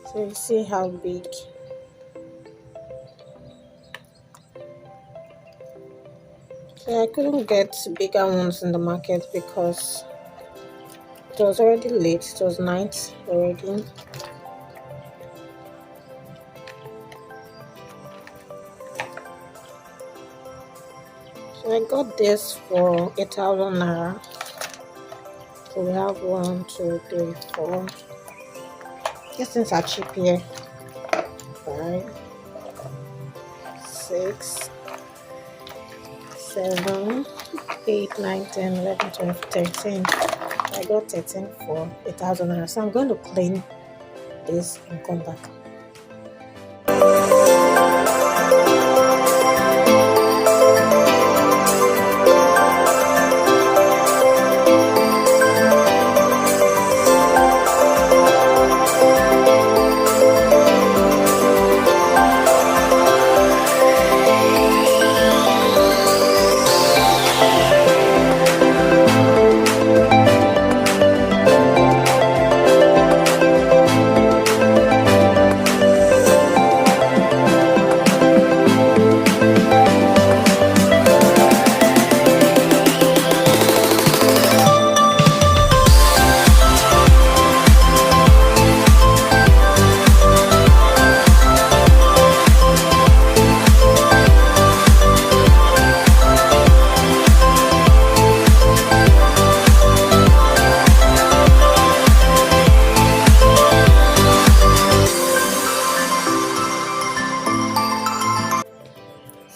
So you see how big. So I couldn't get bigger ones in the market because it was already late. It was night already. So I got this for 8,000 naira. So we have 1, 2, 3, 4. These things are cheap here. 5, 6, 7, 8, 9, 10, 11, 12, 13. I got 13 for 8,000 naira. So I'm going to clean this and come back.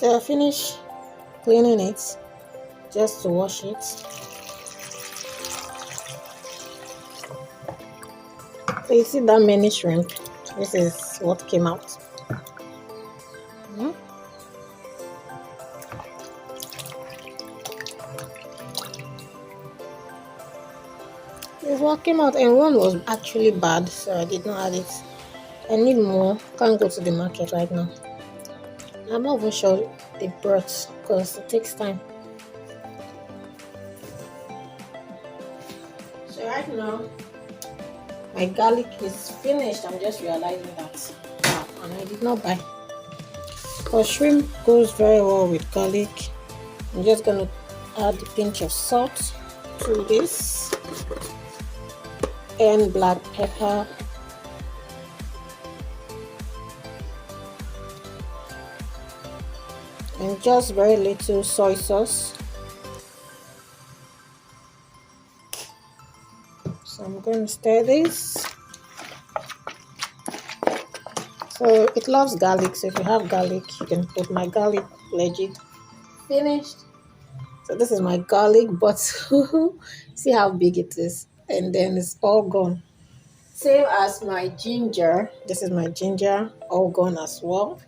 So I finished cleaning it just to wash it. So you see that many shrimp. This is what came out. Mhm. This is what came out, and one was actually bad, so I did not add it. I need more. Can't go to the market right now. I'm not even sure they brought because it takes time. So right now, my garlic is finished. I'm just realizing that. Wow, and I did not buy. But shrimp goes very well with garlic. I'm just gonna add a pinch of salt to this and black pepper. And just very little soy sauce. So I'm going to stir this. So it loves garlic, so if you have garlic, you can put. My garlic legit finished. So this is my garlic, but see how big it is, and then it's all gone. Same as my ginger. This is my ginger, all gone as well.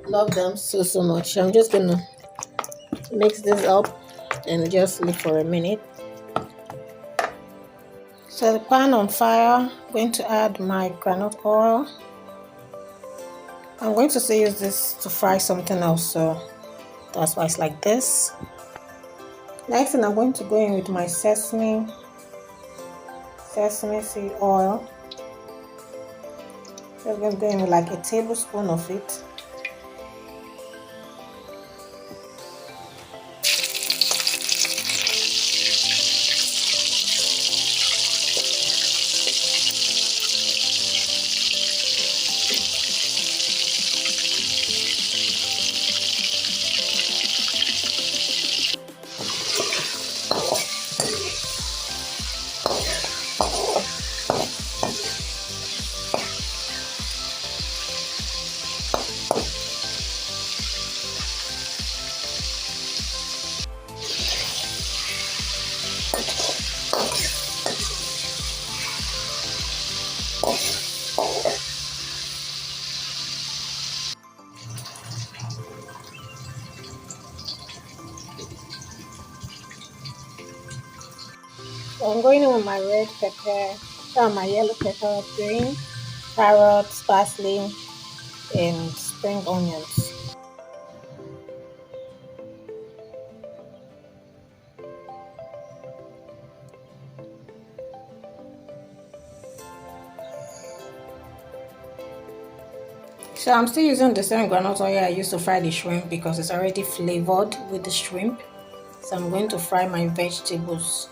Love them so much. I'm just gonna mix this up and just leave for a minute. So the pan on fire, I'm going to add my groundnut oil. I'm going to say use this to fry something else, so that's why it's like this. Next thing, I'm going to go in with my sesame seed oil. So I'm going to go in with like a tablespoon of it. So I'm going in with my red pepper, my yellow pepper, green, carrots, parsley, and spring onions. So I'm still using the same groundnut oil I used to fry the shrimp because it's already flavored with the shrimp. So I'm going to fry my vegetables.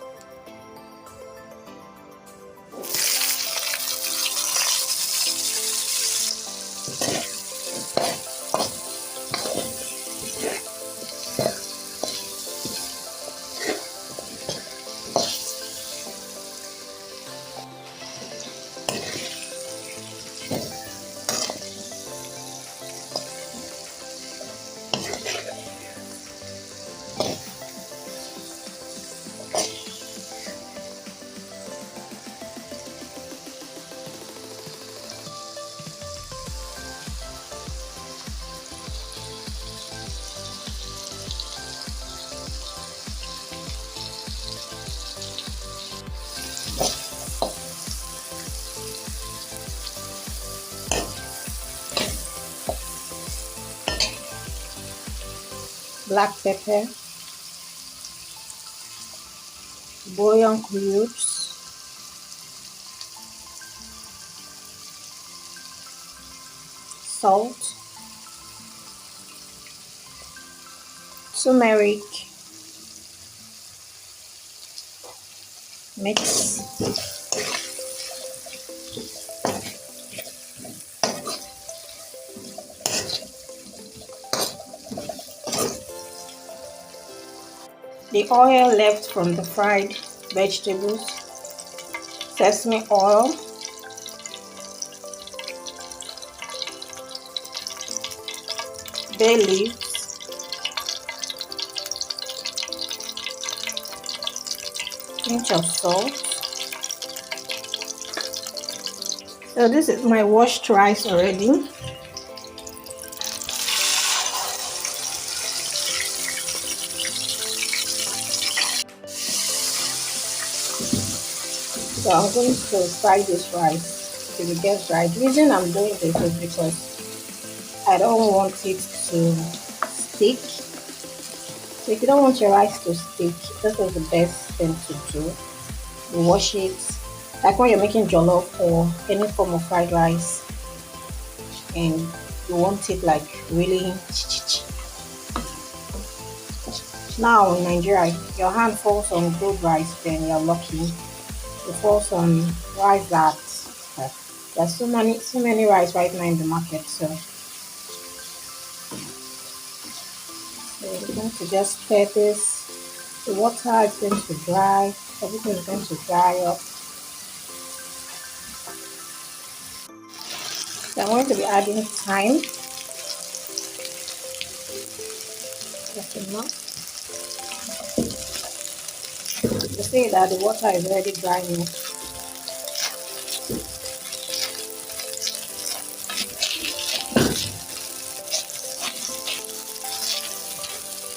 Black pepper, bouillon cubes, salt, turmeric, mix. The oil left from the fried vegetables, sesame oil, bay leaves, pinch of salt. So this is my washed rice already. So I'm going to fry this rice till it gets dry. The reason I'm doing this is because I don't want it to stick. So if you don't want your rice to stick, this is the best thing to do. You wash it like when you're making jollof or any form of fried rice, and you want it like really. Now in Nigeria, if your hand falls on good rice, then you're lucky. It falls on rice that there's so many rice right now in the market. So we're going to just stir this. The water is going to dry. Everything is going to dry up. So I'm going to be adding thyme. Just enough. To say that the water is already drying.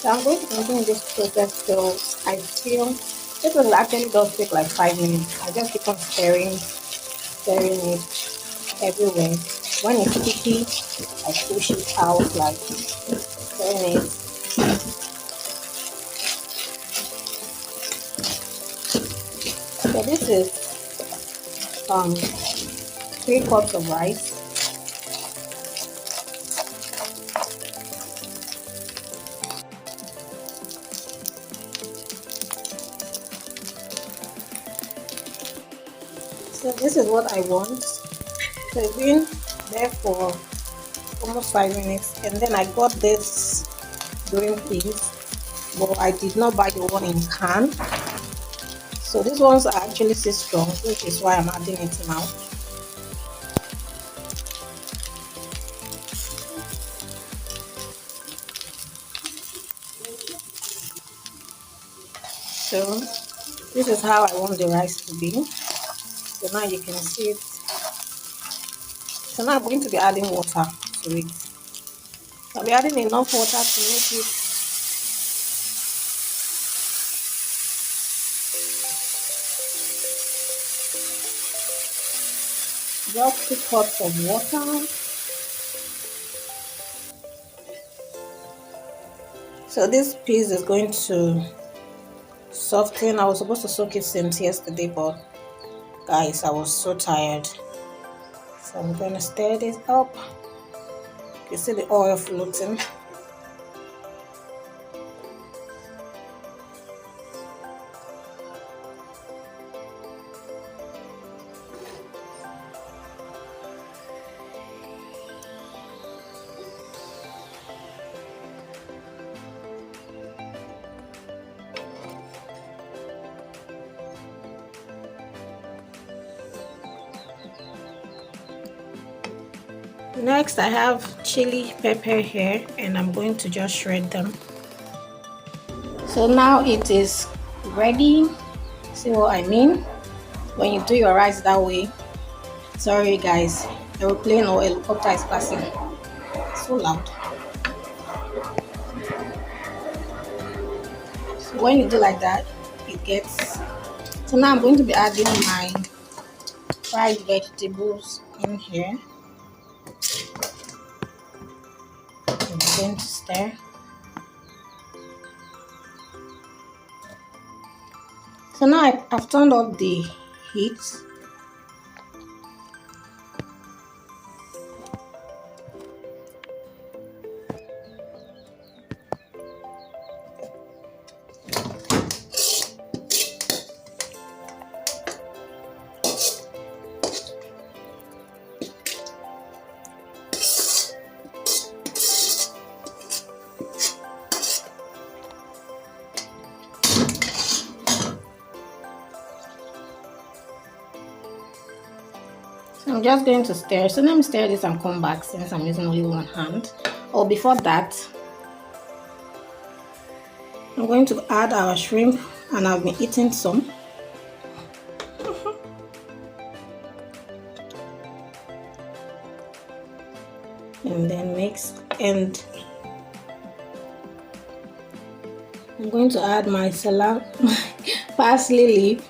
So I'm going to continue this process till I feel this will actually does take like 5 minutes. I just keep on stirring it everywhere. When it's sticky, I push it out like stirring it. So this is 3 cups of rice. So this is what I want. So it's been there for almost 5 minutes, and then I got this green peas, but I did not buy the one in can. So these ones are actually still strong, which is why I'm adding it now. So this is how I want the rice to be. So now you can see it. So now I'm going to be adding water to it. I'll be adding enough water to make it just 2 cups of water. So this piece is going to soften. I was supposed to soak it since yesterday, but guys, I was so tired. So I'm going to stir this up. You see the oil floating. Next, I have chili pepper here, and I'm going to just shred them. So now it is ready. See what I mean? When you do your rice that way. Sorry guys, aeroplane or helicopter is passing. So loud. So when you do like that, it gets. So now I'm going to be adding my fried vegetables in here. I'm going to stir. So now I've turned off the heat. I'm just going to stir. So let me stir this and come back since I'm using only one hand. Or before that, I'm going to add our shrimp, and I've been eating some. And then mix, and I'm going to add my parsley leaf,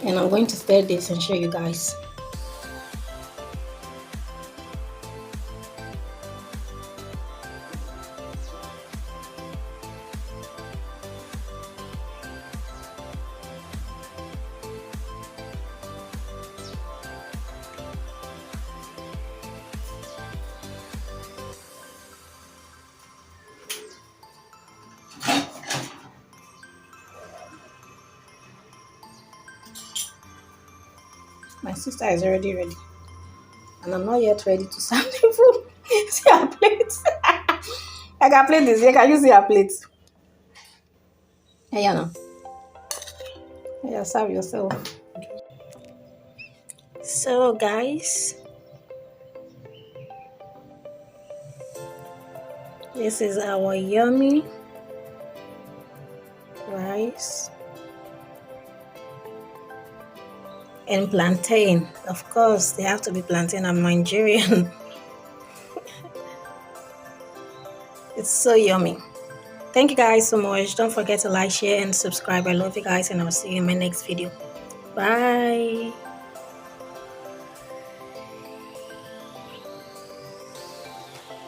and I'm going to stir this and show you guys. My sister is already ready, and I'm not yet ready to serve the food. See her plate. I can plate this here. Can you see her plate? Hey, Yana. Yeah, serve yourself. So, guys, this is our yummy rice and plantain. Of course, they have to be plantain. I'm Nigerian. It's so yummy. Thank you guys so much. Don't forget to like, share, and subscribe. I love you guys, and I'll see you in my next video. Bye.